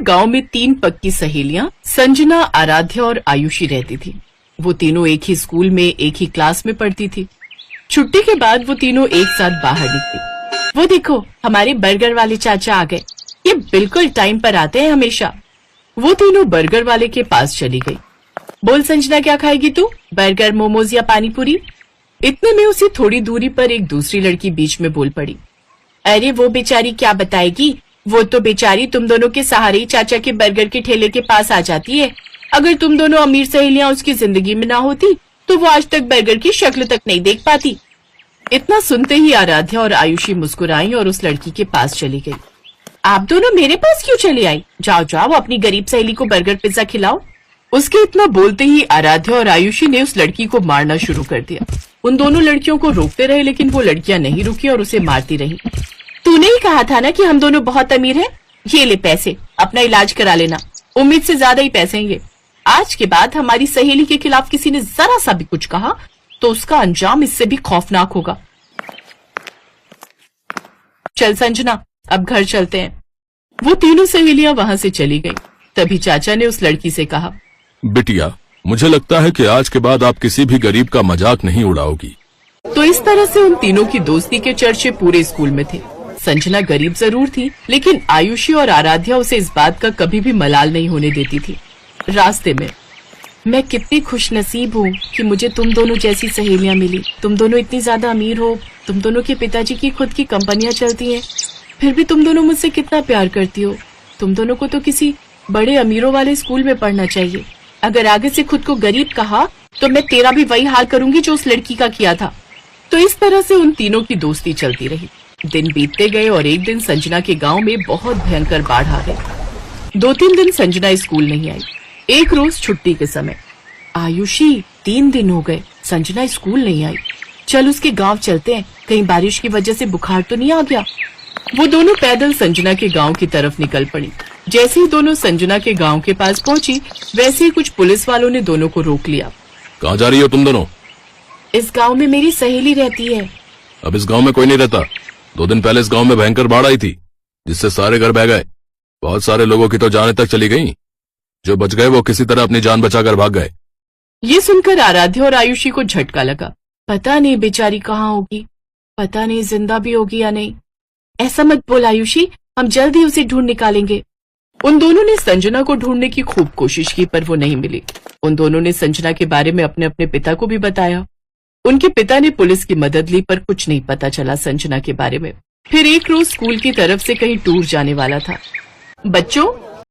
गांव में 3 पक्की सहेलियां संजना, आराध्या और आयुषी रहती थी। वो तीनों एक ही स्कूल में एक ही क्लास में पढ़ती थी। छुट्टी के बाद वो तीनों एक साथ बाहर निकली। वो देखो, हमारे बर्गर वाले चाचा आ गए। ये बिल्कुल टाइम पर आते हैं हमेशा। वो तीनों बर्गर वाले के पास चली गई। बोल संजना, क्या खाएगी तू? बर्गर, मोमोज या पानी पूरी? इतने में उसे थोड़ी दूरी पर एक दूसरी लड़की बीच में बोल पड़ी। अरे वो बेचारी क्या बताएगी, वो तो बेचारी तुम दोनों के सहारे ही चाचा के बर्गर के ठेले के पास आ जाती है। अगर तुम दोनों अमीर सहेलियां उसकी जिंदगी में ना होती तो वो आज तक बर्गर की शक्ल तक नहीं देख पाती। इतना सुनते ही आराध्या और आयुषी मुस्कुराई और उस लड़की के पास चली गई। आप दोनों मेरे पास क्यों चली आई? जाओ जाओ, अपनी गरीब सहेली को बर्गर पिज्जा खिलाओ। उसके इतना बोलते ही आराध्या और आयुषी ने उस लड़की को मारना शुरू कर दिया। उन दोनों लड़कियों को रोकते रहे, लेकिन वो लड़कियां नहीं रुकी और उसे मारती रही। तूने ही कहा था ना कि हम दोनों बहुत अमीर हैं। ये ले पैसे, अपना इलाज करा लेना। उम्मीद से ज्यादा ही पैसे हैं ये। आज के बाद हमारी सहेली के खिलाफ किसी ने जरा सा भी कुछ कहा तो उसका अंजाम इससे भी खौफनाक होगा। चल संजना, अब घर चलते हैं। वो तीनों सहेलियां वहां से चली गईं। तभी चाचा ने उस लड़की से कहा, बिटिया, मुझे लगता है कि आज के बाद आप किसी भी गरीब का मजाक नहीं उड़ाओगी। तो इस तरह से उन तीनों की दोस्ती के चर्चे पूरे स्कूल में थे। संजना गरीब जरूर थी, लेकिन आयुषी और आराध्या उसे इस बात का कभी भी मलाल नहीं होने देती थी। रास्ते में, मैं कितनी खुशनसीब हूँ कि मुझे तुम दोनों जैसी सहेलियां मिली। तुम दोनों इतनी ज्यादा अमीर हो, तुम दोनों के पिताजी की खुद की कंपनियां चलती हैं, फिर भी तुम दोनों मुझसे कितना प्यार करती हो। तुम दोनों को तो किसी बड़े अमीरों वाले स्कूल में पढ़ना चाहिए। अगर आगे से खुद को गरीब कहा तो मैं तेरा भी वही हाल करूंगी जो उस लड़की का किया था। तो इस तरह से उन तीनों की दोस्ती चलती रही। दिन बीतते गए और एक दिन संजना के गांव में बहुत भयंकर बाढ़ आ गई। 2-3 दिन संजना स्कूल नहीं आई। एक रोज छुट्टी के समय, आयुषी 3 दिन हो गए संजना स्कूल नहीं आई। चल उसके गांव चलते हैं, कहीं बारिश की वजह से बुखार तो नहीं आ गया। वो दोनों पैदल संजना के गांव की तरफ निकल पड़ी। जैसे ही दोनों संजना के गांव के पास पहुंची, वैसे ही कुछ पुलिस वालों ने दोनों को रोक लिया। कहाँ जा रही हो तुम दोनों? इस गांव में मेरी सहेली रहती है। अब इस गांव में कोई नहीं रहता। 2 दिन पहले इस गांव में भयंकर बाढ़ आई थी, जिससे सारे घर बह गए। बहुत सारे लोगों की तो जानें तक चली गईं। जो बच गए वो किसी तरह अपनी जान बचाकर भाग गए। ये सुनकर आराध्या और आयुषी को झटका लगा। पता नहीं बेचारी कहाँ होगी, पता नहीं जिंदा भी होगी या नहीं। ऐसा मत बोल आयुषी, हम जल्द ही उसे ढूंढ निकालेंगे। उन दोनों ने संजना को ढूंढने की खूब कोशिश की, पर वो नहीं मिली। उन दोनों ने संजना के बारे में अपने अपने पिता को भी बताया। उनके पिता ने पुलिस की मदद ली, पर कुछ नहीं पता चला संजना के बारे में। फिर एक रोज स्कूल की तरफ से कहीं टूर जाने वाला था। बच्चों,